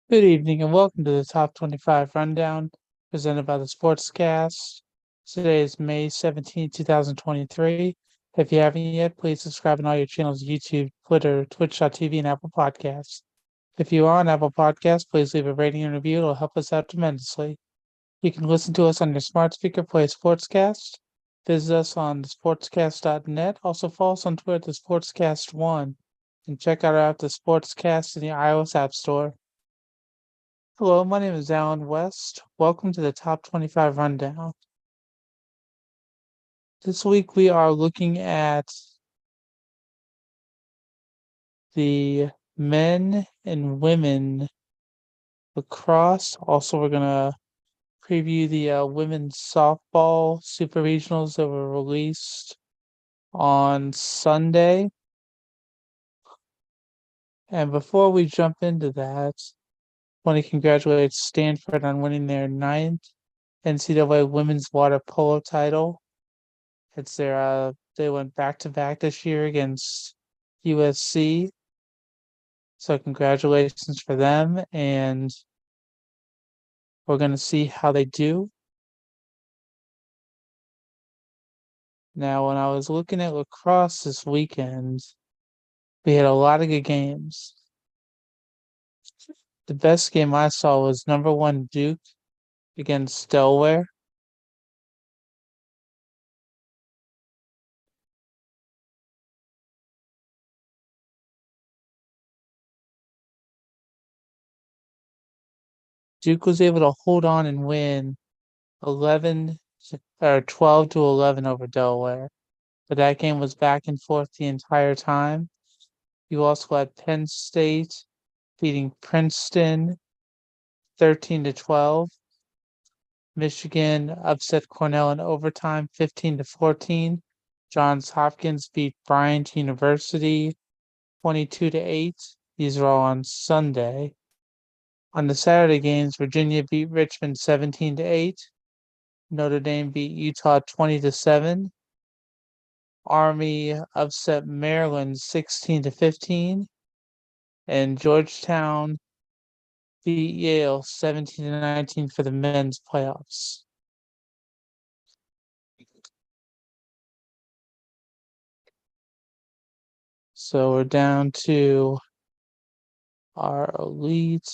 Good evening and welcome to the Top 25 Rundown presented by the Sportscast. Today is May 17, 2023. If you haven't yet, please subscribe on all your channels YouTube, Twitter, Twitch.tv, and Apple Podcasts. If you are on Apple Podcasts, please leave a rating and review. It'll help us out tremendously. You can listen to us on your smart speaker, play Sportscast. Visit us on sportscast.net. Also follow us on Twitter at the Sportscast1 and check out our app, the Sportscast, in the iOS App Store. Hello, my name is Alan West. Welcome to the Top 25 Rundown. This week we are looking at the men and women lacrosse. Also, we're going to preview the women's softball super regionals that were released on Sunday. And before we jump into that, I want to congratulate Stanford on winning their 9th NCAA women's water polo title. It's their they went back to back this year against USC. So congratulations for them, and we're gonna see how they do. Now, when I was looking at lacrosse this weekend, we had a lot of good games. The best game I saw was number 1 Duke against Delaware. Duke was able to hold on and win 12 to 11 over Delaware. But that game was back and forth the entire time. You also had Penn State beating Princeton 13 to 12. Michigan upset Cornell in overtime 15 to 14. Johns Hopkins beat Bryant University 22 to 8. These are all on Sunday. On the Saturday games, Virginia beat Richmond 17 to 8. Notre Dame beat Utah 20 to 7. Army upset Maryland 16 to 15. And Georgetown beat Yale 17 to 19 for the men's playoffs. So we're down to our Elite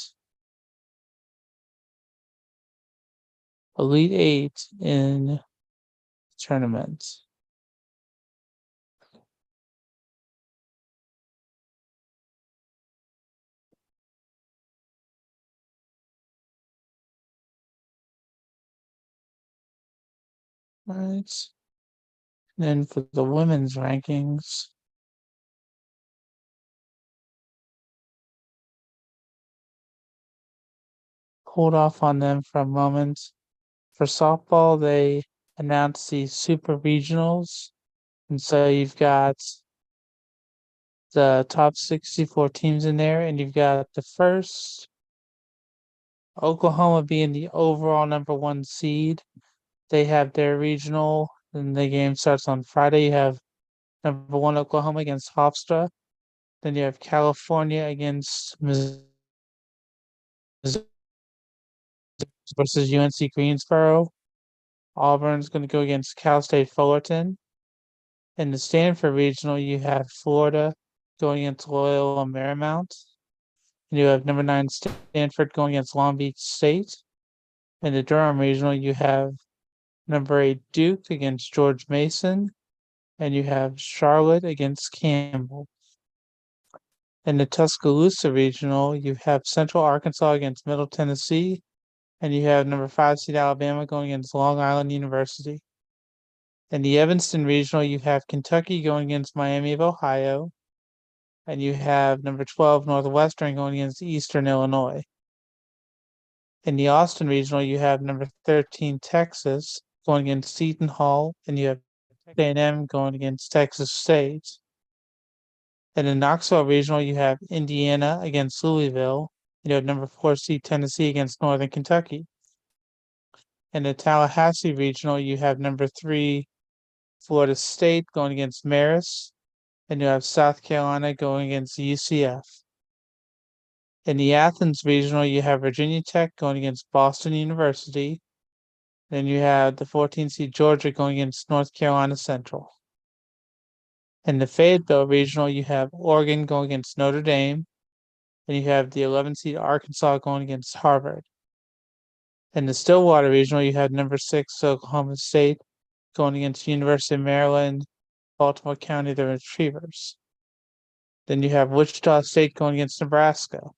8 in tournaments. Right. Then for the women's rankings, hold off on them for a moment. For softball, they announced the super regionals. And so you've got the top 64 teams in there, and you've got the first Oklahoma being the overall number 1 seed. They have their regional, and the game starts on Friday. You have number 1 Oklahoma against Hofstra. Then you have California against Missouri versus UNC Greensboro. Auburn's going to go against Cal State Fullerton. In the Stanford regional, you have Florida going against Loyola Marymount. And you have number 9 Stanford going against Long Beach State. In the Durham regional, you have number 8 Duke against George Mason. And you have Charlotte against Campbell. In the Tuscaloosa regional, you have Central Arkansas against Middle Tennessee. And you have number 5 seed Alabama going against Long Island University. In the Evanston regional, you have Kentucky going against Miami of Ohio. And you have number 12 Northwestern going against Eastern Illinois. In the Austin regional, you have number 13 Texas going against Seton Hall, and you have A&M going against Texas State. And in Knoxville regional, you have Indiana against Louisville. You have number 4 seed Tennessee against Northern Kentucky. In the Tallahassee regional, you have number 3 Florida State going against Marist, and you have South Carolina going against UCF. In the Athens regional, you have Virginia Tech going against Boston University. Then you have the 14th seed Georgia going against North Carolina Central. In the Fayetteville regional, you have Oregon going against Notre Dame. And you have the 11th seed Arkansas going against Harvard. In the Stillwater regional, you have number 6 Oklahoma State going against University of Maryland, Baltimore County, the Retrievers. Then you have Wichita State going against Nebraska.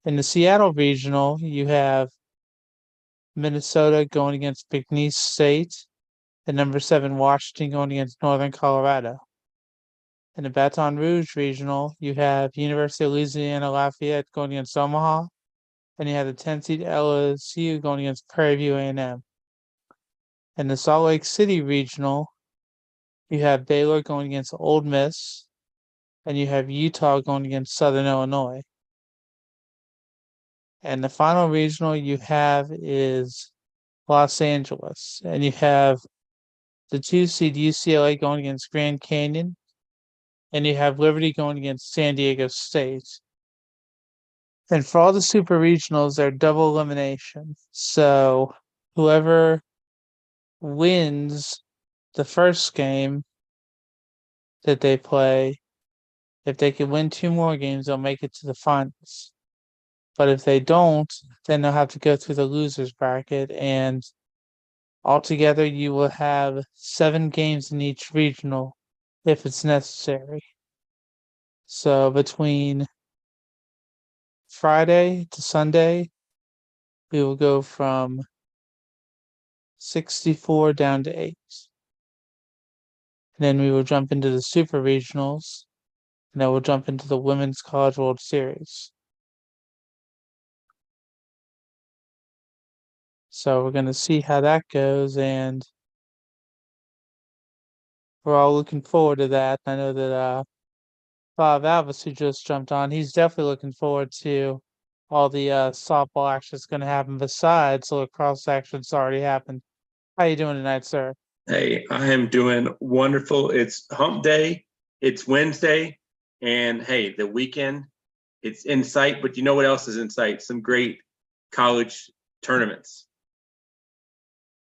In the Seattle regional, you have Minnesota going against McNeese State, and number 7 Washington going against Northern Colorado. In the Baton Rouge regional, you have University of Louisiana Lafayette going against Omaha, and you have the 10th seed LSU going against Prairie View A&M. In the Salt Lake City regional, you have Baylor going against Ole Miss, and you have Utah going against Southern Illinois. And the final regional you have is Los Angeles, and you have the 2 seed UCLA going against Grand Canyon, and you have Liberty going against San Diego State. And for all the super regionals, they're double elimination. So whoever wins the first game that they play, if they can win 2 more games, they'll make it to the finals. But if they don't, then they'll have to go through the losers bracket, and altogether you will have 7 games in each regional if it's necessary. So between Friday to Sunday, we will go from 64 down to 8. And then we will jump into the super regionals, and then we'll jump into the Women's College World Series. So we're going to see how that goes, and we're all looking forward to that. I know that Bob Alvis, who just jumped on, he's definitely looking forward to all the softball action that's going to happen besides the lacrosse action that's already happened. How you doing tonight, sir? Hey, I am doing wonderful. It's hump day. It's Wednesday. And hey, the weekend, it's in sight. But you know what else is in sight? Some great college tournaments.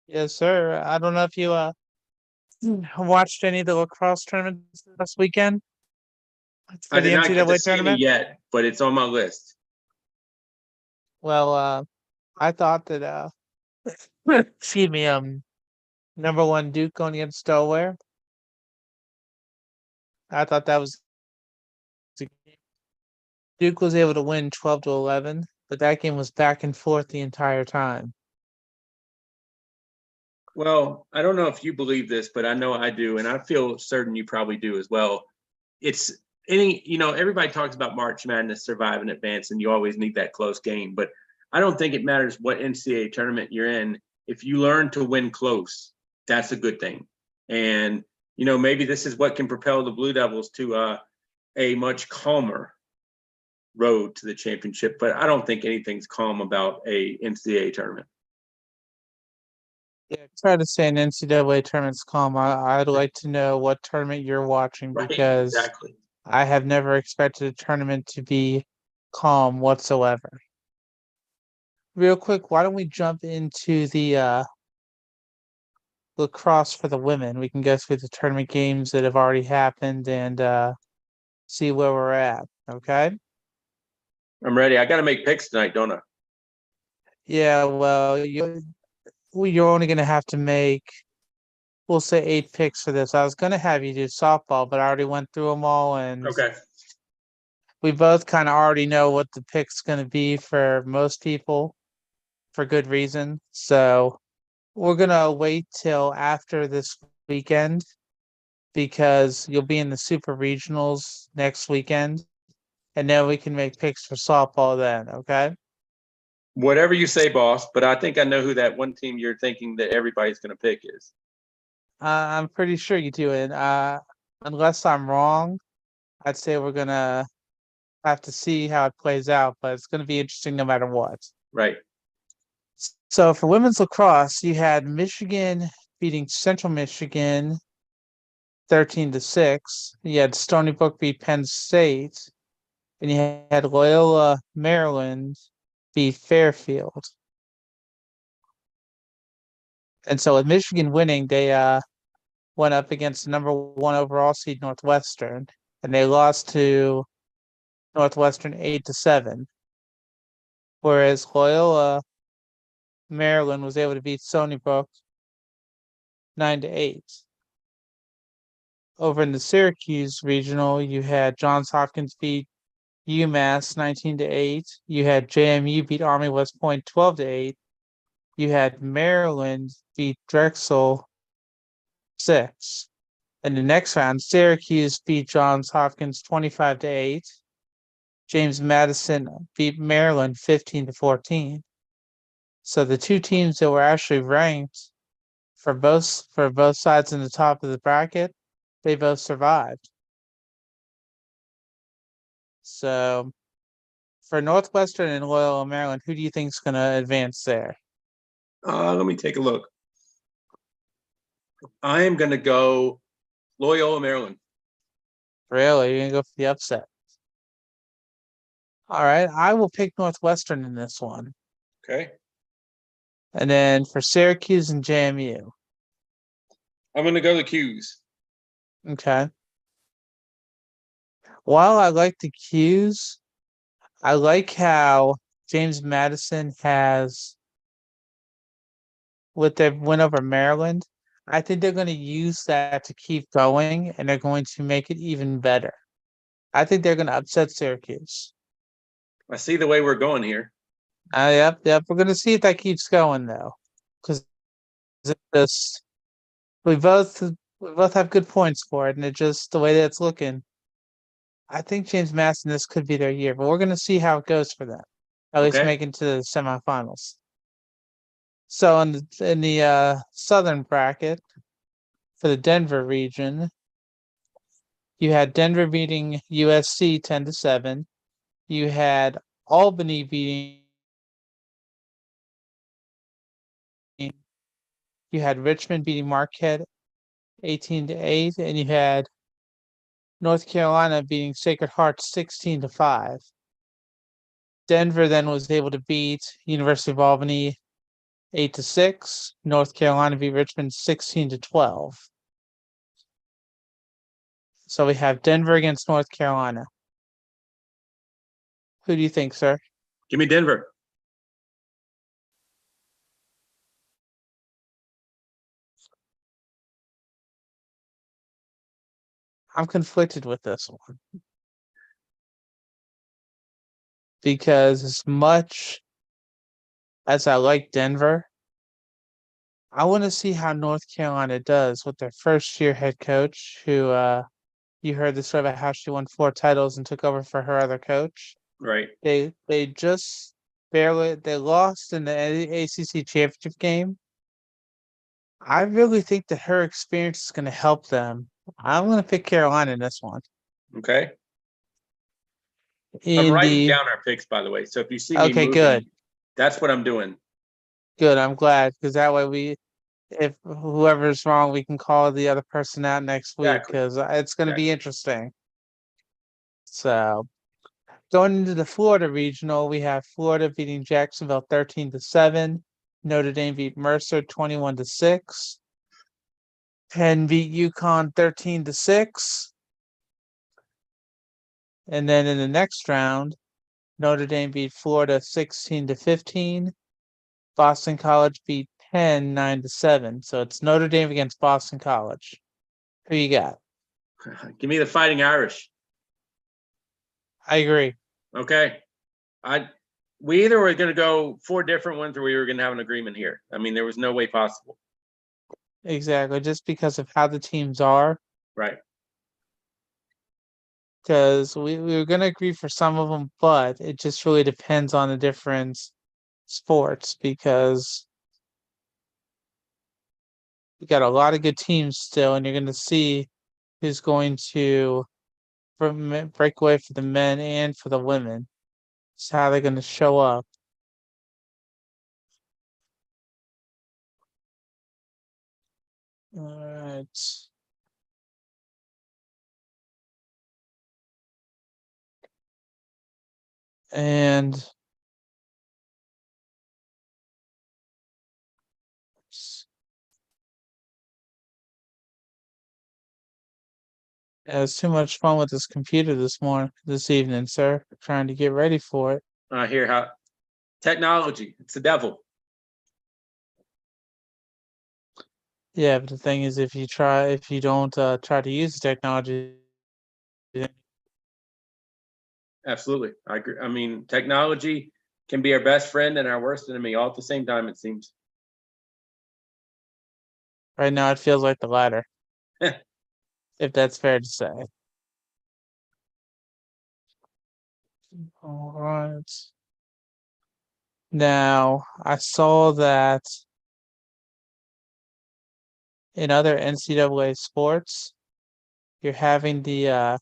Yes, sir. I don't know if you watched any of the lacrosse tournaments this weekend for I the did not get to NCAA see any tournament. yet, but it's on my list. Well, I thought that excuse me, number 1 Duke going against Delaware. I thought that was Duke was able to win 12-11, but that game was back and forth the entire time. Well, I don't know if you believe this, but I know I do, and I feel certain you probably do as well. It's everybody talks about March Madness, survive and advance, and you always need that close game. But I don't think it matters what NCAA tournament you're in. If you learn to win close, that's a good thing. And, maybe this is what can propel the Blue Devils to a much calmer road to the championship. But I don't think anything's calm about a NCAA tournament. Yeah, try to say an NCAA tournament's calm. I'd like to know what tournament you're watching Right, because exactly. I have never expected a tournament to be calm whatsoever. Real quick, why don't we jump into the lacrosse for the women? We can go through the tournament games that have already happened and see where we're at. Okay? I'm ready. I got to make picks tonight, don't I? Yeah, well, you're only going to have to make, we'll say 8 picks for this. I was going to have you do softball, but I already went through them all, and Okay. we both kind of already know what the pick's going to be for most people for good reason. So we're going to wait till after this weekend because you'll be in the super regionals next weekend, and then we can make picks for softball then, okay? Whatever you say, boss, but I think I know who that one team you're thinking that everybody's going to pick is. I'm pretty sure you do it. Unless I'm wrong, I'd say we're going to have to see how it plays out, but it's going to be interesting no matter what. Right. So for women's lacrosse, you had Michigan beating Central Michigan 13-6. You had Stony Brook beat Penn State and you had Loyola Maryland beat Fairfield. And so with Michigan winning, they went up against the number 1 overall seed Northwestern, and they lost to Northwestern 8-7. Whereas Loyola Maryland was able to beat Stony Brook 9-8. Over in the Syracuse regional, you had Johns Hopkins beat UMass 19-8. You had JMU beat Army West Point 12-8. You had Maryland beat Drexel 6. In the next round, Syracuse beat Johns Hopkins 25-8. James Madison beat Maryland 15-14. So the two teams that were actually ranked for both sides in the top of the bracket, they both survived. So for Northwestern and Loyola Maryland, who do you think is going to advance there? Let me take a look. I am going to go Loyola Maryland. Really? You're going to go for the upset? All right. I will pick Northwestern in this one. Okay. And then for Syracuse and JMU. I'm going to go the Qs. Okay. While I like the Qs, I like how James Madison has, with their win over Maryland, I think they're going to use that to keep going, and they're going to make it even better. I think they're going to upset Syracuse. I see the way we're going here. Yep. We're going to see if that keeps going though, because just we both have good points for it, and it just the way that it's looking. I think James Madison, this could be their year, but we're going to see how it goes for them. At least Okay. make it to the semifinals. So in the southern bracket for the Denver region, you had Denver beating USC 10-7. You had Albany beating. You had Richmond beating Marquette 18-8, and you had North Carolina beating Sacred Heart 16-5. Denver then was able to beat University of Albany 8-6. North Carolina beat Richmond 16-12. So we have Denver against North Carolina. Who do you think, sir? Give me Denver. I'm conflicted with this one. Because as much as I like Denver, I want to see how North Carolina does with their first year head coach, who you heard the story about how she won 4 titles and took over for her other coach. Right. They just barely lost in the ACC championship game. I really think that her experience is going to help them. I'm going to pick Carolina in this one. Okay. In I'm writing the down our picks, by the way. So if you see me okay, moving, good. that's what I'm doing. Good. I'm glad, because that way if whoever's wrong, we can call the other person out next week, Exactly. because it's going to be interesting. So going into the Florida regional, we have Florida beating Jacksonville 13-7. Notre Dame beat Mercer 21-6. Penn beat UConn 13-6. And then in the next round, Notre Dame beat Florida 16-15. Boston College beat Penn 9-7. So it's Notre Dame against Boston College. Who you got? Give me the Fighting Irish. I agree. Okay. We either were going to go 4 different ones, or we were going to have an agreement here. I mean, there was no way possible. Exactly. Just because of how the teams are. Right. Because we were going to agree for some of them, but it just really depends on the different sports, because you got a lot of good teams still, and you're going to see who's going to break away for the men and for the women. It's how they're going to show up. All right. And I was too much fun with this computer this evening, sir. Trying to get ready for it. I hear how technology, it's the devil. Yeah, but the thing is, if you don't try to use the technology, Absolutely. I agree. I mean, technology can be our best friend and our worst enemy all at the same time, it seems. right now it feels like the latter, if that's fair to say. All right. Now, I saw that in other NCAA sports, you're having the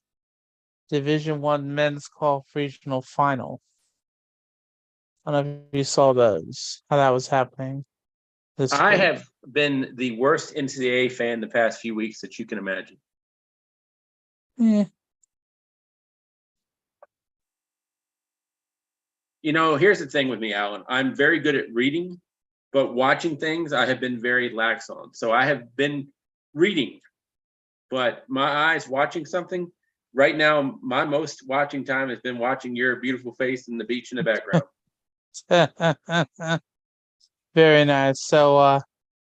Division One men's golf regional final. I don't know if you saw those, how that was happening this I week. have been the worst NCAA fan the past few weeks that you can imagine. Yeah. You know, here's the thing with me, Alan. I'm very good at reading, but watching things I have been very lax on. So I have been reading, but my eyes watching something right now, my most watching time has been watching your beautiful face and the beach in the background. Very nice. So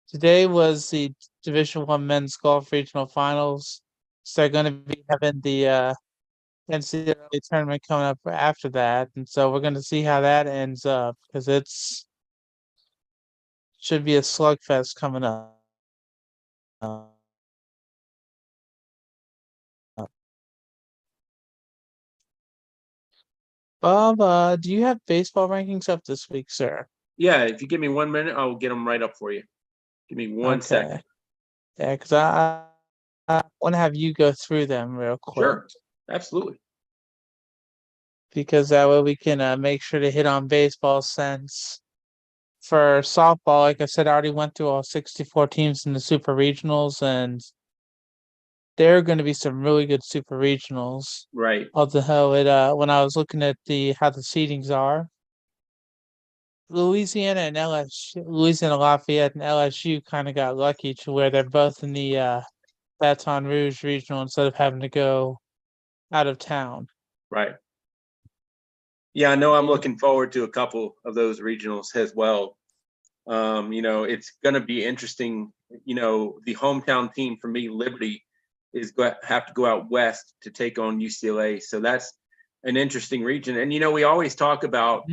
today was the Division One men's golf regional finals. So they're going to be having the NCAA tournament coming up after that, and so we're going to see how that ends up because it's should be a slugfest coming up. Bob, do you have baseball rankings up this week, sir? Yeah, if you give me 1 minute, I'll get them right up for you. Give me 1 second. Okay. Yeah, because I want to have you go through them real quick Sure, absolutely. because that way we can make sure to hit on baseball since for softball, like I said, I already went through all 64 teams in the super regionals, and there are going to be some really good super regionals. Right. Although when I was looking at the how the seedings are, Louisiana Lafayette and LSU kind of got lucky to where they're both in the Baton Rouge regional instead of having to go out of town. Right. Yeah, I know I'm looking forward to a couple of those regionals as well. You know, it's going to be interesting. You know, the hometown team for me, Liberty, is going to have to go out west to take on UCLA. So that's an interesting region. And, you know, we always talk about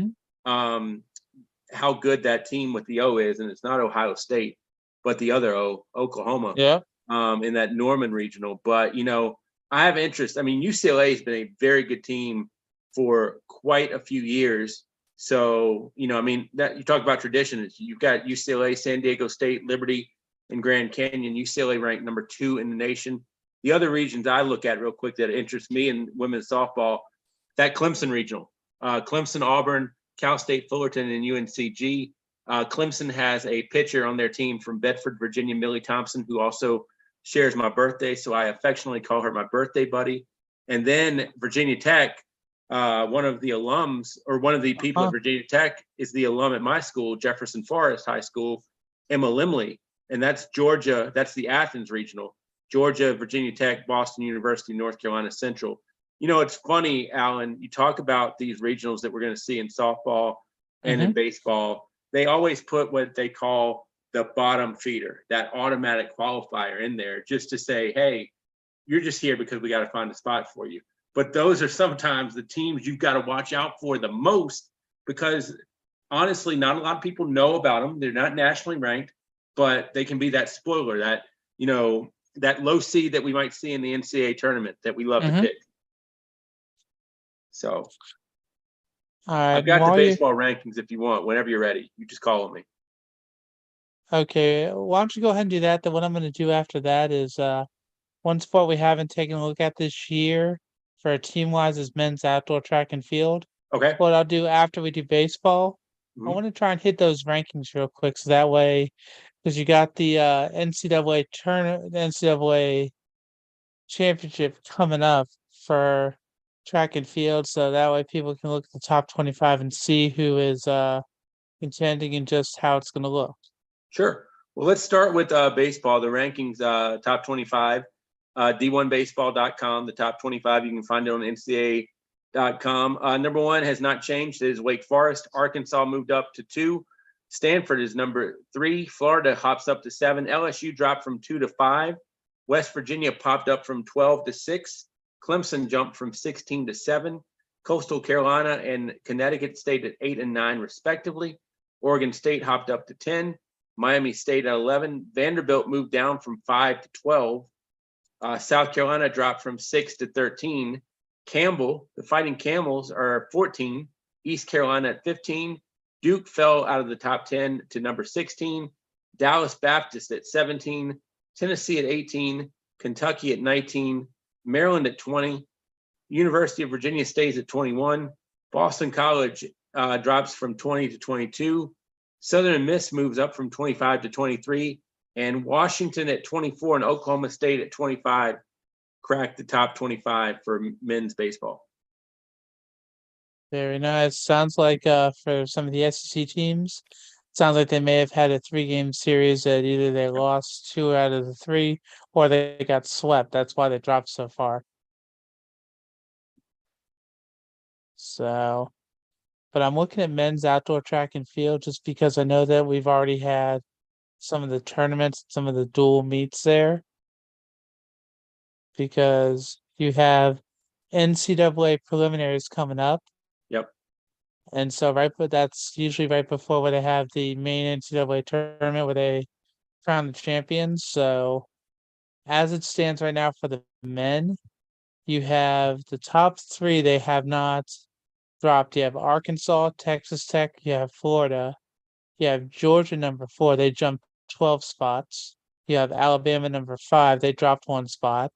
how good that team with the O is, and it's not Ohio State, but the other O, Oklahoma, Yeah. in that Norman regional. But, you know, I have interest. I mean, UCLA has been a very good team for quite a few years. So, you know, I mean, that you talk about traditions. You've got UCLA, San Diego State, Liberty, and Grand Canyon. UCLA ranked number 2 in the nation. The other regions I look at real quick that interest me in women's softball, that Clemson regional, Clemson, Auburn, Cal State, Fullerton, and UNCG. Clemson has a pitcher on their team from Bedford, Virginia, Millie Thompson, who also shares my birthday. So I affectionately call her my birthday buddy. And then Virginia Tech, one of the alums or one of the people at Virginia Tech is the alum at my school, Jefferson Forest High School, Emma Limley. And that's Georgia. That's the Athens regional. Georgia, Virginia Tech, Boston University, North Carolina Central. You know, it's funny, Alan, you talk about these regionals that we're going to see in softball and in baseball. They always put what they call the bottom feeder, that automatic qualifier in there just to say, hey, you're just here because we got to find a spot for you. But those are sometimes the teams you've got to watch out for the most because honestly, not a lot of people know about them. They're not nationally ranked, but they can be that spoiler, that, you know, that low seed that we might see in the NCAA tournament that we love to pick. So All right. I've got the baseball rankings if you want, whenever you're ready. You just call on me. Okay. Why don't you go ahead and do that? Then what I'm going to do after that is one sport we haven't taken a look at this year for team wise is men's outdoor track and field. Okay. What I'll do after we do baseball, I Mhm. want to try and hit those rankings real quick so that way, because you got the NCAA tournament, the NCAA championship coming up for track and field, so that way people can look at the top 25 and see who is contending and just how it's going to look. Sure. Well, let's start with baseball. The rankings, top 25, d1baseball.com, the top 25. You can find it on ncaa.com. Number one has not changed. It is Wake Forest. Arkansas moved up to 2. Stanford is number 3. Florida hops up to 7. LSU dropped from 2 to 5. West Virginia popped up from 12 to 6. Clemson jumped from 16 to 7. Coastal Carolina and Connecticut stayed at 8 and 9, respectively. Oregon State hopped up to 10. Miami State at 11. Vanderbilt moved down from 5 to 12. South Carolina dropped from 6 to 13. Campbell, the Fighting Camels, are 14. East Carolina at 15. Duke fell out of the top 10 to number 16. Dallas Baptist at 17. Tennessee at 18. Kentucky at 19. Maryland at 20. University of Virginia stays at 21. Boston College drops from 20 to 22. Southern Miss moves up from 25 to 23. And Washington at 24 and Oklahoma State at 25 cracked the top 25 for men's baseball. Very nice. Sounds like for some of the SEC teams, sounds like they may have had a 3-game series that either they lost 2 out of the 3 or they got swept. That's why they dropped so far. So, but I'm looking at men's outdoor track and field just because I know that we've already had some of the tournaments, some of the dual meets there. Because you have NCAA preliminaries coming up. Yep. And so that's usually right before where they have the main NCAA tournament where they crown the champions. So as it stands right now for the men, you have the top 3 they have not dropped. You have Arkansas, Texas Tech, you have Florida, you have Georgia number 4, they jumped 12 spots. You have Alabama number 5, they dropped 1 spot.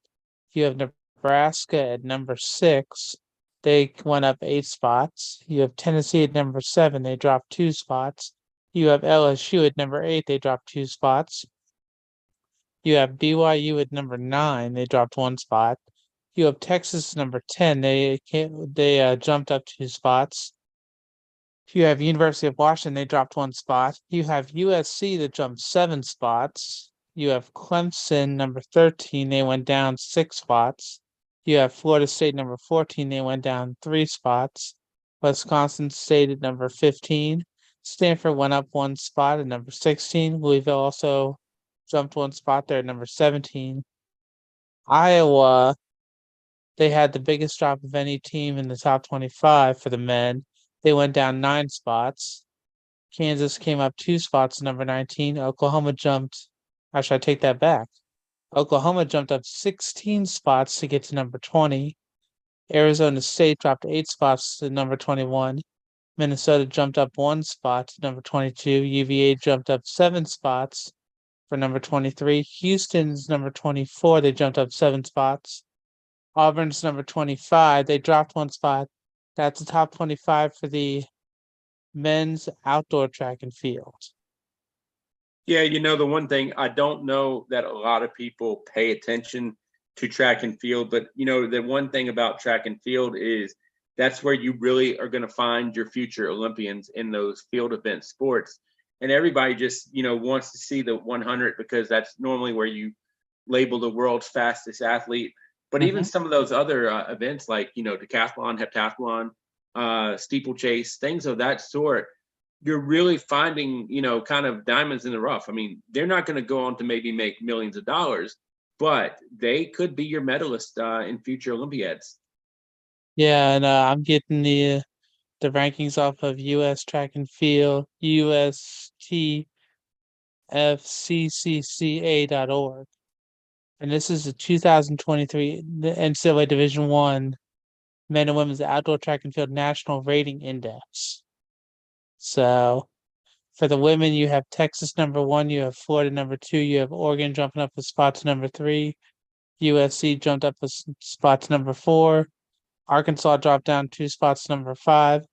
You have Nebraska at number 6. They went up 8 spots. You have Tennessee at number 7. They dropped 2 spots. You have LSU at number 8. They dropped 2 spots. You have BYU at number 9. They dropped 1 spot. You have Texas number 10. They jumped up 2 spots. You have University of Washington. They dropped 1 spot. You have USC that jumped 7 spots. You have Clemson number 13. They went down 6 spots. You have Florida State number 14. They went down 3 spots. Wisconsin State at number 15. Stanford went up 1 spot at number 16. Louisville also jumped 1 spot there at number 17. Iowa, they had the biggest drop of any team in the top 25 for the men. They went down 9 spots. Kansas came up 2 spots, number 19. Oklahoma jumped. Actually, I take that back. Oklahoma jumped up 16 spots to get to number 20. Arizona State dropped 8 spots to number 21. Minnesota jumped up 1 spot to number 22. UVA jumped up 7 spots for number 23. Houston's number 24. They jumped up 7 spots. Auburn's number 25. They dropped 1 spot. That's the top 25 for the men's outdoor track and field. Yeah, the one thing, I don't know that a lot of people pay attention to track and field, but the one thing about track and field is that's where you really are going to find your future Olympians in those field event sports. And everybody just, wants to see the 100 because that's normally where you label the world's fastest athlete. But even some of those other events like, decathlon, heptathlon, steeplechase, things of that sort, you're really finding, kind of diamonds in the rough. I mean, they're not going to go on to maybe make millions of dollars, but they could be your medalist in future Olympiads. Yeah, and I'm getting the rankings off of US Track and Field, USTFCCCA.org. And this is the 2023 NCAA Division I Men and Women's Outdoor Track and Field National Rating Index. So for the women, you have Texas number 1, you have Florida number 2, you have Oregon jumping up a spot to number 3, USC jumped up a spot to number 4, Arkansas dropped down 2 spots to number 5,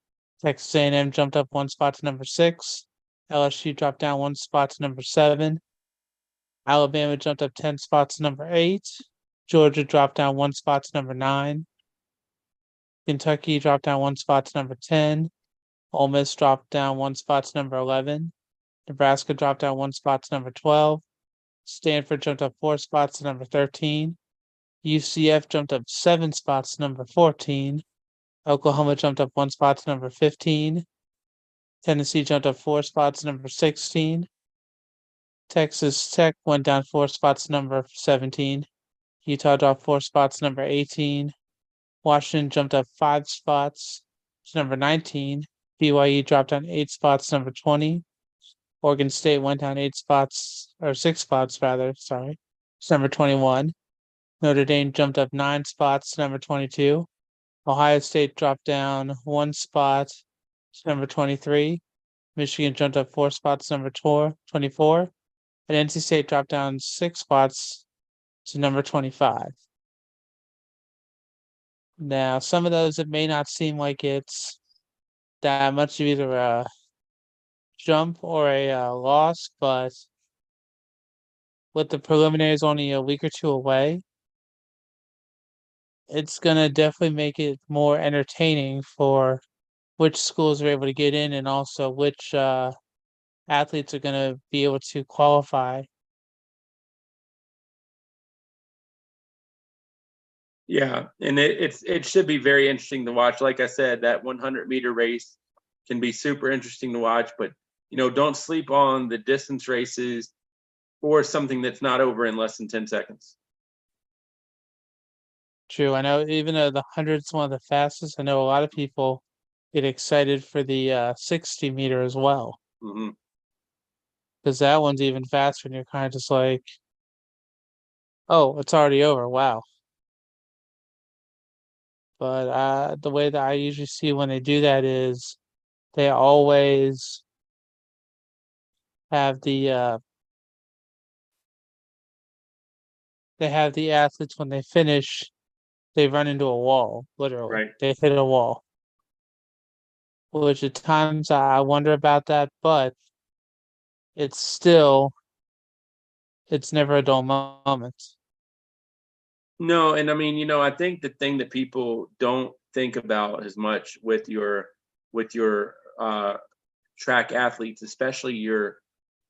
Texas A&M jumped up 1 spot to number 6, LSU dropped down 1 spot to number 7, Alabama jumped up 10 spots to number 8, Georgia dropped down 1 spot to number 9, Kentucky dropped down 1 spot to number 10. Ole Miss dropped down 1 spot to number 11. Nebraska dropped down 1 spot to number 12. Stanford jumped up 4 spots to number 13. UCF jumped up 7 spots to number 14. Oklahoma jumped up 1 spot to number 15. Tennessee jumped up 4 spots to number 16. Texas Tech went down 4 spots to number 17. Utah dropped 4 spots to number 18. Washington jumped up 5 spots to number 19. BYU dropped down 8 spots to number 20. Oregon State went down 8 spots, or 6 spots rather, sorry, to number 21. Notre Dame jumped up 9 spots to number 22. Ohio State dropped down 1 spot to number 23. Michigan jumped up 4 spots to number 24. And NC State dropped down 6 spots to number 25. Now, some of those, it may not seem like it's that much of either a jump or a loss, but with the preliminaries only a week or two away, it's gonna definitely make it more entertaining for which schools are able to get in and also which athletes are gonna be able to qualify. Yeah, and it should be very interesting to watch. Like I said, that 100-meter race can be super interesting to watch, but don't sleep on the distance races or something that's not over in less than 10 seconds. True, I know even though the 100's one of the fastest, I know a lot of people get excited for the 60-meter as well. Hmm. Because that one's even faster and you're kind of just like, oh, it's already over. Wow. But the way that I usually see when they do that is they always have they have the athletes when they finish, they run into a wall, literally. Right. They hit a wall. Which at times I wonder about that, but it's still it's never a dull moment. No, and I mean, I think the thing that people don't think about as much with your track athletes, especially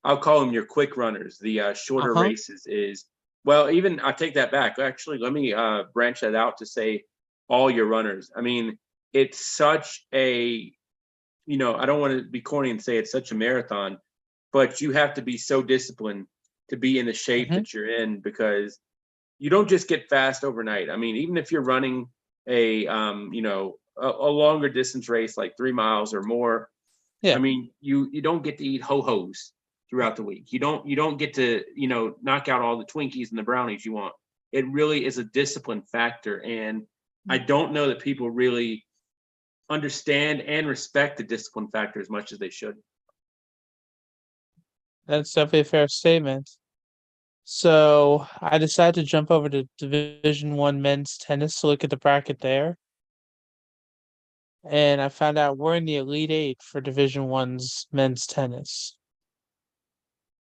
I'll call them your quick runners, the shorter Uh-huh. races is, well, even I take that back. Actually, let me branch that out to say all your runners. I mean, it's such a, I don't want to be corny and say it's such a marathon, but you have to be so disciplined to be in the shape Hmm. that you're in because you don't just get fast overnight. I mean, even if you're running a longer distance race like 3 miles or more, I Yeah. mean, you don't get to eat ho-hos throughout the week. You don't get to, knock out all the Twinkies and the brownies you want. It really is a discipline factor. And I don't know that people really understand and respect the discipline factor as much as they should. That's definitely a fair statement. So I decided to jump over to Division 1 men's tennis to look at the bracket there. And I found out we're in the Elite Eight for Division 1's men's tennis.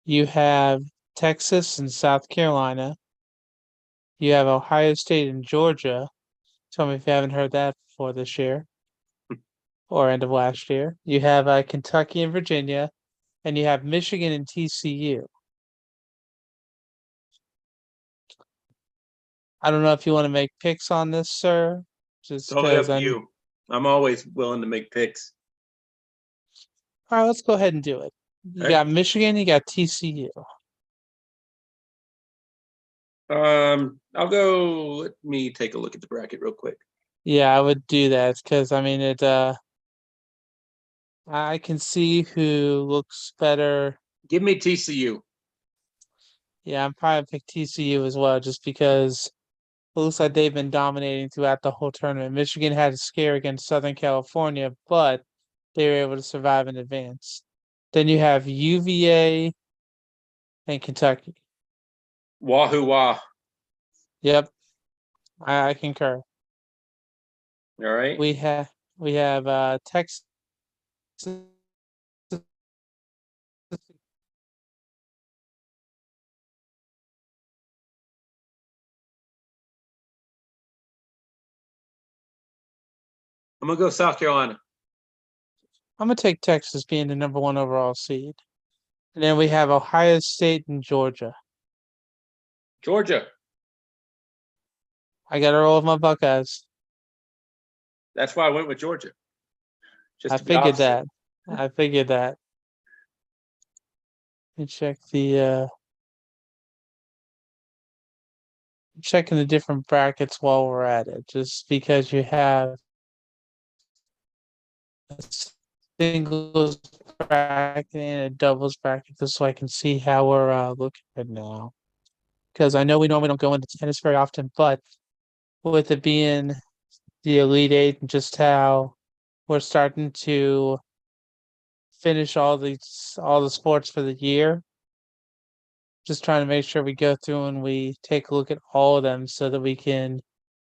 You have Texas and South Carolina. You have Ohio State and Georgia. Tell me if you haven't heard that before this year or end of last year. You have Kentucky and Virginia, and you have Michigan and TCU. I don't know if you want to make picks on this, sir, just Totally because up to I'm. you. I'm always willing to make picks. All right, let's go ahead and do it. You Okay. got Michigan, you got TCU. I'll go. Let me take a look at the bracket real quick. Yeah, I would do that because I mean it. I can see who looks better. Give me TCU. Yeah, I'm probably pick TCU as well, just because it looks like they've been dominating throughout the whole tournament. Michigan had a scare against Southern California, but they were able to survive and advance. Then you have UVA and Kentucky. Wahoo wah. Yep, I concur. All right. We have Texas I'm gonna go South Carolina. I'm gonna take Texas being the number 1 overall seed. And then we have Ohio State and Georgia. Georgia. I gotta roll with my Buckeyes. That's why I went with Georgia. Just I to be figured opposite. that. I figured that. Let me check checking the different brackets while we're at it, just because you have a singles bracket and a doubles bracket, just so I can see how we're looking at now. Because I know we normally don't go into tennis very often, but with it being the Elite Eight and just how we're starting to finish all the sports for the year, just trying to make sure we go through and we take a look at all of them so that we can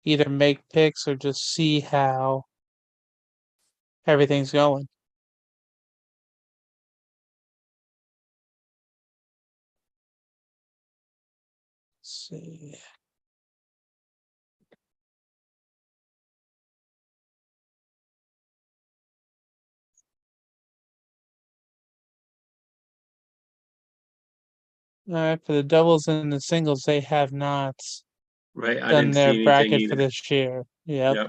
either make picks or just see how everything's going. Let's see. All right, for the doubles and the singles, they have not Right. I done didn't their see anything bracket for either. this year. Yep. Yep.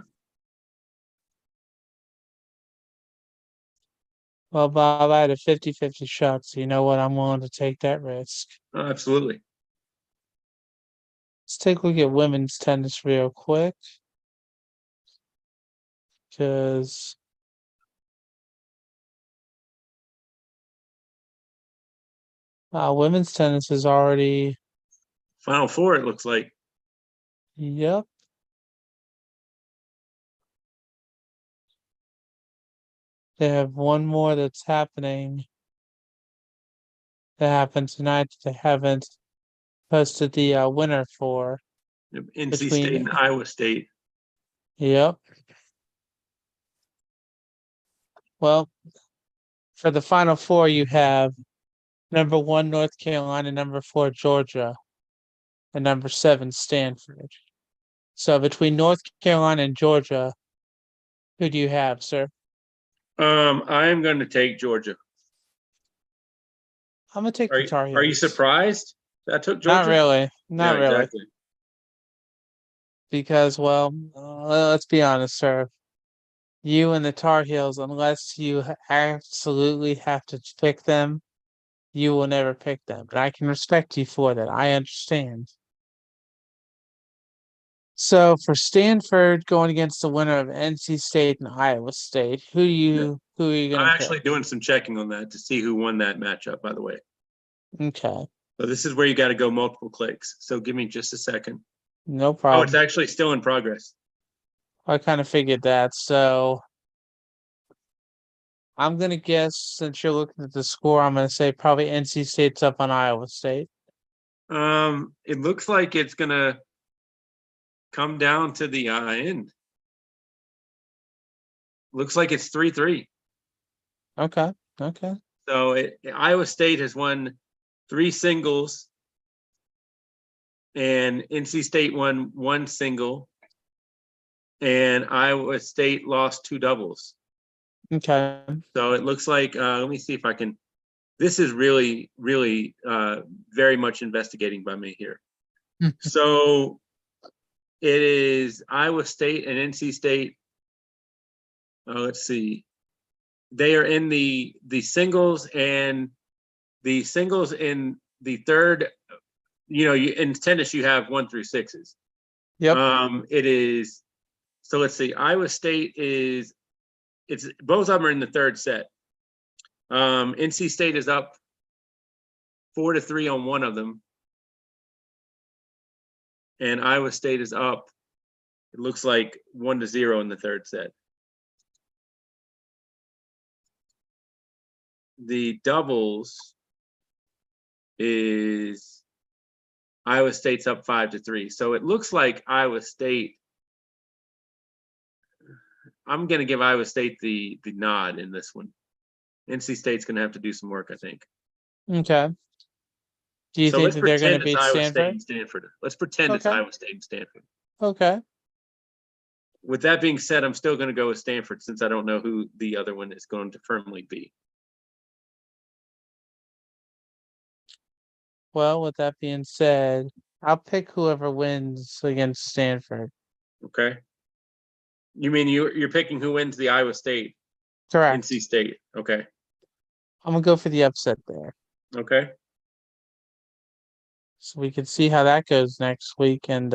Well, Bob, I had a 50-50 shot, so you know what? I'm willing to take that risk. Oh, absolutely. Let's take a look at women's tennis real quick. Because women's tennis is already, Final Four, it looks like. yep. They have one more that's happening. That happened tonight. They haven't posted the winner for. NC State and Iowa State. Yep. Well, for the Final Four, you have number 1 North Carolina, number 4 Georgia, and number 7 Stanford. So between North Carolina and Georgia, who do you have, sir? I am going to take Georgia. I'm gonna take the Tar Heels. Are you surprised that I took Georgia? Not really. Not Yeah, really. exactly. Because, well, let's be honest, sir. You and the Tar Heels, unless you absolutely have to pick them, you will never pick them. And I can respect you for that. I understand. So for Stanford going against the winner of NC State and Iowa State, who are you I'm gonna actually doing some checking on that to see who won that matchup, by the way. pick? Okay. So this is where you got to go multiple clicks. So give me just a second. No Oh, problem. it's actually still in progress. I kind of figured that. So I'm gonna guess, since you're looking at the score, I'm gonna say probably NC State's up on Iowa State. It looks like it's gonna come down to the end. Looks like it's 3-3. Okay. Okay. So Iowa State has won 3 singles, and NC State won 1 single, and Iowa State lost 2 doubles. Okay. So it looks like let me see if I can. This is really, really very much investigating by me here. So it is Iowa State and NC State. Let's see. They are in the singles, and the singles in the third. In tennis you have 1 through 6s. Yep. It is. So let's see. Iowa State is. It's both of them are in the third set. NC State is up 4-3 on one of them, and Iowa State is up. It looks like 1-0 in the third set. The doubles is Iowa State's up 5-3. So it looks like Iowa State. I'm going to give Iowa State the nod in this one. NC State's going to have to do some work, I think. Okay. Do you So think let's that they're going to pretend it's beat Iowa State Stanford? and Stanford. Let's pretend it's Okay. Iowa State and Stanford. Okay. With that being said, I'm still going to go with Stanford since I don't know who the other one is going to firmly be. Well, with that being said, I'll pick whoever wins against Stanford. Okay. You mean you're picking who wins the Iowa State, Correct. NC State? Okay. I'm gonna go for the upset there. Okay. So we can see how that goes next week, and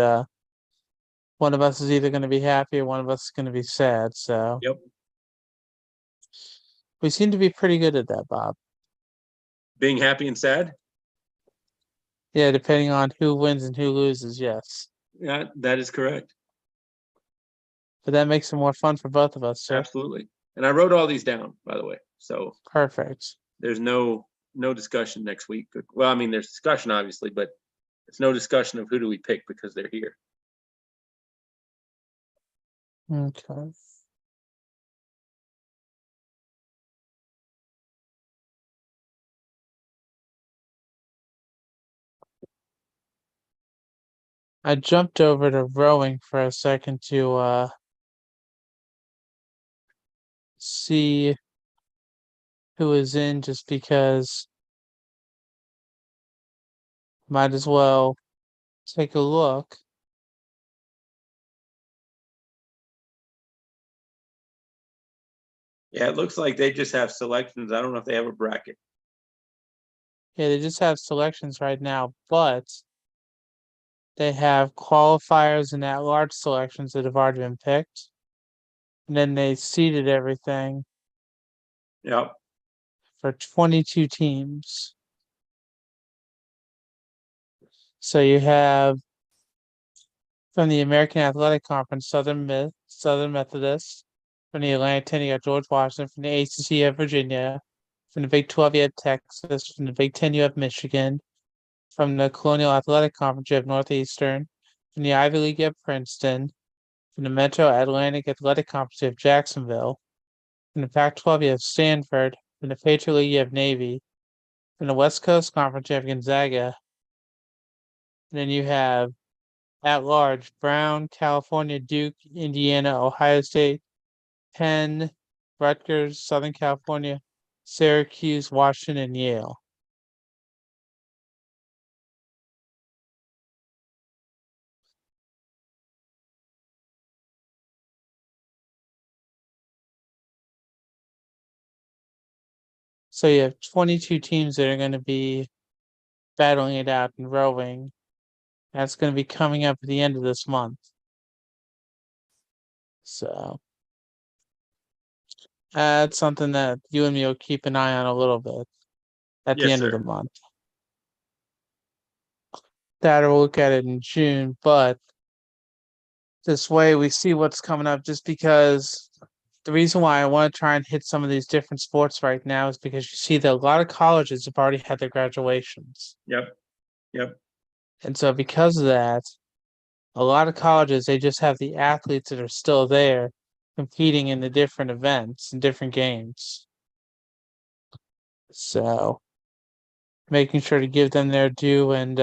one of us is either gonna be happy or one of us is gonna be sad. So Yep. we seem to be pretty good at that, Bob. Being happy and sad. Yeah, depending on who wins and who loses, yes. Yeah, that is correct. But that makes it more fun for both of us, sir. Absolutely. And I wrote all these down, by the way. So Perfect. there's no discussion next week. Well, I mean, there's discussion obviously, but it's no discussion of who do we pick because they're here. Okay. I jumped over to rowing for a second to see who is in just because might as well take a look. Yeah, it looks like they just have selections. I don't know if they have a bracket. Yeah, they just have selections right now, but they have qualifiers and at-large selections that have already been picked. And then they seeded everything Yep. for 22 teams. So you have from the American Athletic Conference, Southern Methodist. From the Atlantic 10, you got George Washington. From the ACC, you have Virginia. From the Big 12, you have Texas. From the Big 10, you have Michigan. From the Colonial Athletic Conference, you have Northeastern. From the Ivy League, you have Princeton. From the Metro Atlantic Athletic Conference, you have Jacksonville. From the Pac-12, you have Stanford. From the Patriot League, you have Navy. From the West Coast Conference, you have Gonzaga. And then you have at large Brown, California, Duke, Indiana, Ohio State, Penn, Rutgers, Southern California, Syracuse, Washington, and Yale. So you have 22 teams that are going to be battling it out in rowing. That's going to be coming up at the end of this month. So that's something that you and me will keep an eye on a little bit at the Yes, end of the sir. month. That we'll look at it in June, but this way we see what's coming up just because the reason why I want to try and hit some of these different sports right now is because you see that a lot of colleges have already had their graduations. Yep. Yep. And so because of that, a lot of colleges, they just have the athletes that are still there competing in the different events and different games. So making sure to give them their due and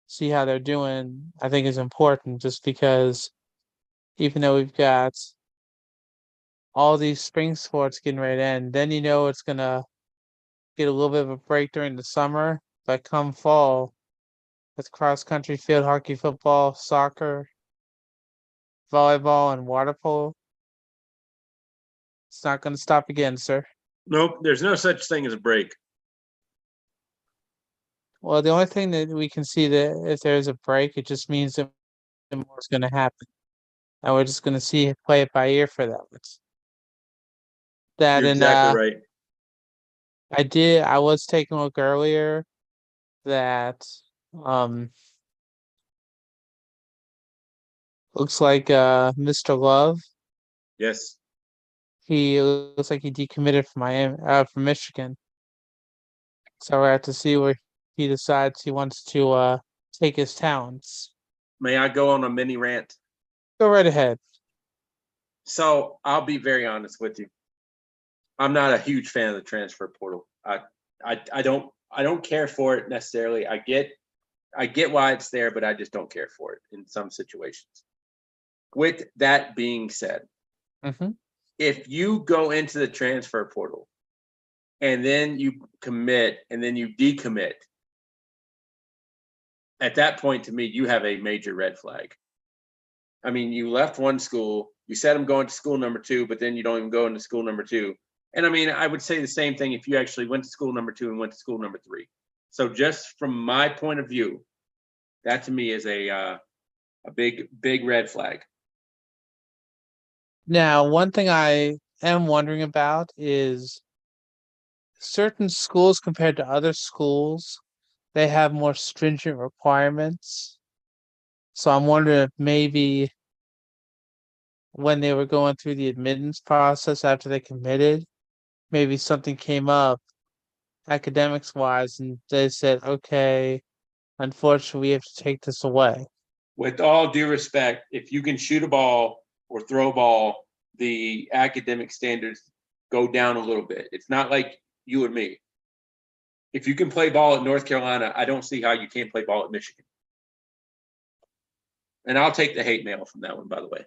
see how they're doing, I think is important just because even though we've got all these spring sports getting ready to end, then you know it's gonna get a little bit of a break during the summer, but come fall, with cross country, field hockey, football, soccer, volleyball, and water polo, it's not gonna stop again, sir. Nope. There's no such thing as a break. Well, the only thing that we can see that if there's a break, it just means that more is gonna happen. And we're just gonna see play it by ear for that. That You're and exactly right. I was taking a look earlier that um looks like Mr. Love, Yes. he looks like he decommitted from Miami from Michigan. So we have to see where he decides he wants to take his talents. May I go on a mini rant? Go right ahead. So I'll be very honest with you. I'm not a huge fan of the transfer portal. I don't care for it necessarily. I get I get why it's there, but I just don't care for it in some situations. With that being said, Mhm. if you go into the transfer portal and then you commit and then you decommit, at that point, to me, you have a major red flag. I mean, you left one school, you said I'm going to school number two, but then you don't even go into school number two. And I mean, I would say the same thing if you actually went to school number two and went to school number three. So just from my point of view, that to me is a big red flag. Now, one thing I am wondering about is certain schools compared to other schools, they have more stringent requirements. So I'm wondering if maybe when they were going through the admittance process after they committed, maybe something came up academics wise and they said, okay, unfortunately, we have to take this away. With all due respect, if you can shoot a ball or throw a ball, the academic standards go down a little bit. It's not like you and me. If you can play ball at North Carolina, I don't see how you can't play ball at Michigan. And I'll take the hate mail from that one, by the way.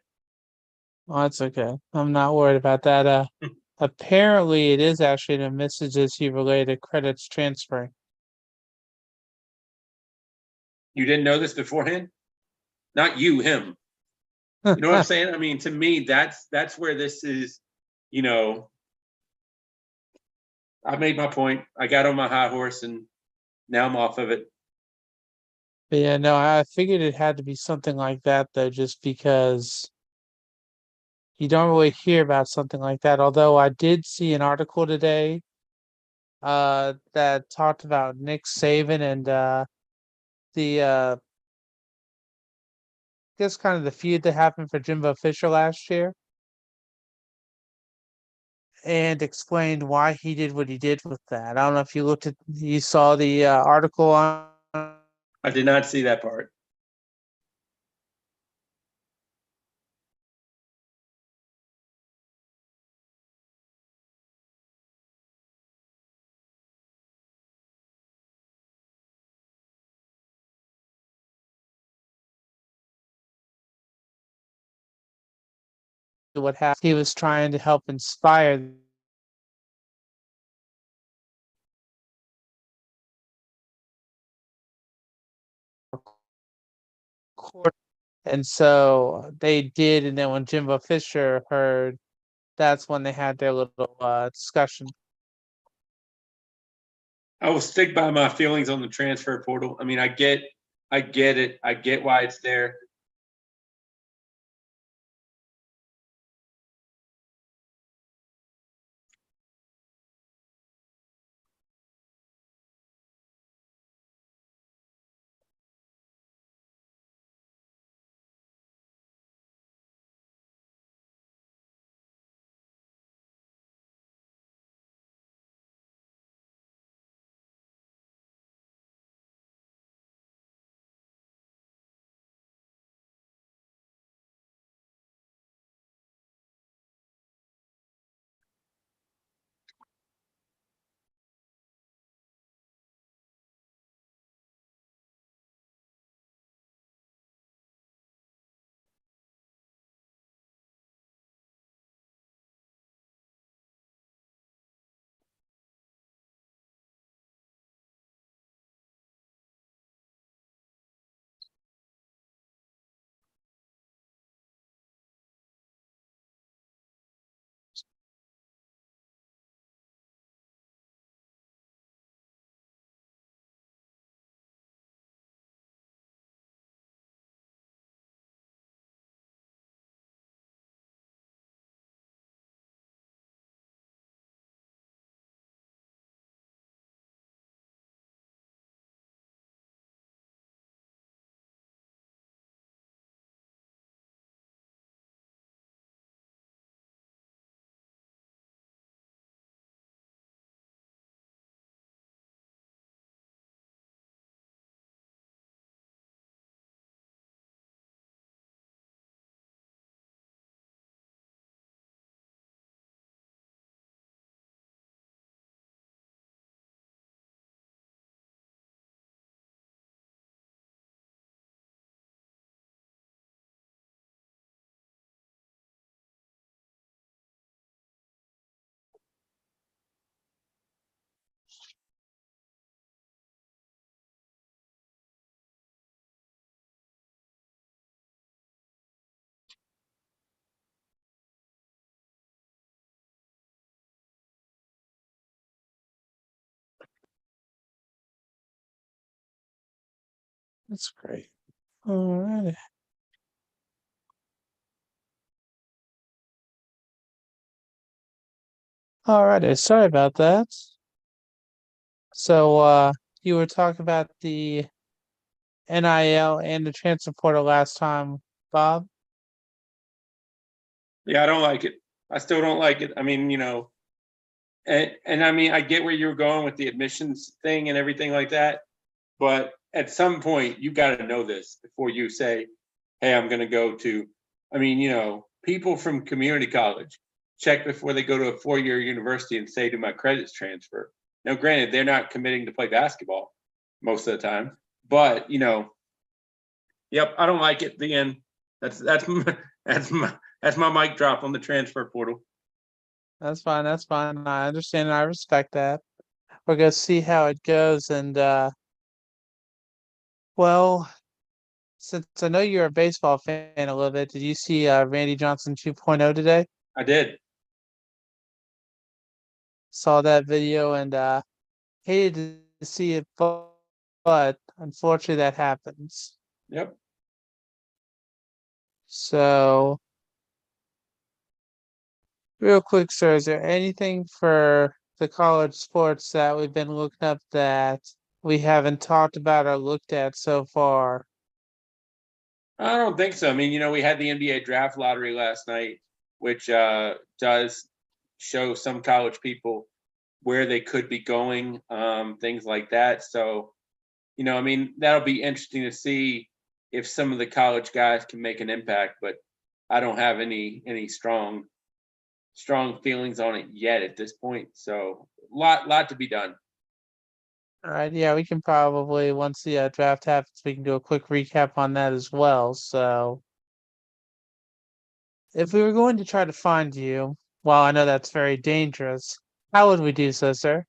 Well, that's okay. I'm not worried about that. Apparently, it is actually the messages he related credits transferring. You didn't know this beforehand? Not you, him. You know what I'm saying? I mean, to me, that's where this is, you know, I made my point. I got on my high horse and now I'm off of it. But yeah, no, I figured it had to be something like that though, just because you don't really hear about something like that. Although I did see an article today that talked about Nick Saban and the guess kind of the feud that happened for Jimbo Fisher last year and explained why he did what he did with that. I don't know if you saw the article on I did not see that part. what happened. He was trying to help inspire court. And so they did, and then when Jimbo Fisher heard, that's when they had their little discussion. I will stick by my feelings on the transfer portal. I mean, I get it. I get why it's there. That's great. Alrighty. Alrighty, sorry about that. So you were talking about the NIL and the transfer portal last time, Bob. Yeah, I don't like it. I still don't like it. I mean, and I mean, I get where you're going with the admissions thing and everything like that, but at some point, you got to know this before you say, "Hey, I'm going to go to." I mean, people from community college check before they go to a 4-year university and say, "Do my credits transfer?" Now, granted, they're not committing to play basketball most of the time, but yep, I don't like it. The end. That's that's my that's my mic drop on the transfer portal. That's fine. That's fine. I understand and I respect that. We're gonna see how it goes. And well, since I know you're a baseball fan a little bit, did you see Randy Johnson 2.0 today? I did. Saw that video and hated to see it, but unfortunately that happens. Yep. So, real quick, sir, is there anything for the college sports that we've been looking up that we haven't talked about or looked at so far? I don't think so. I mean, we had the NBA draft lottery last night, which does show some college people where they could be going, things like that. So, I mean, that'll be interesting to see if some of the college guys can make an impact. But I don't have any strong feelings on it yet at this point. So, lot to be done. All right, yeah, we can probably once the draft happens, we can do a quick recap on that as well. So, if we were going to try to find you, well, I know that's very dangerous. How would we do so, sir?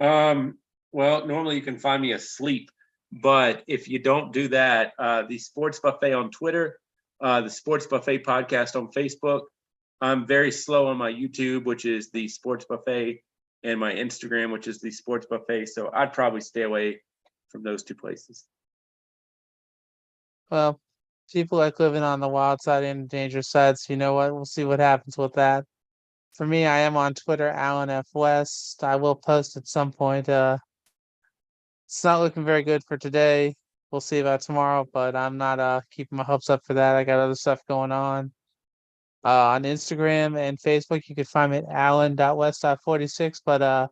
Well, normally you can find me asleep, but if you don't do that, the Sports Buffet on Twitter, the Sports Buffet podcast on Facebook. I'm very slow on my YouTube, which is the Sports Buffet, and my Instagram, which is the Sports Buffet. So I'd probably stay away from those two places. Well, people like living on the wild side and the dangerous side, so you know what? We'll see what happens with that. For me, I am on Twitter, Alan F. West. I will post at some point. It's not looking very good for today. We'll see about tomorrow, but I'm not keeping my hopes up for that. I got other stuff going on. On Instagram and Facebook, you can find me at alan.west.46. But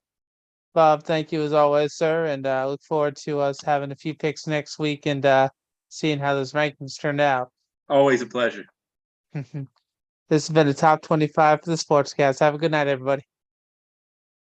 Bob, thank you as always, sir, and I look forward to us having a few picks next week and seeing how those rankings turned out. Always a pleasure. This has been the top 25 for the Sportscast. Have a good night, everybody.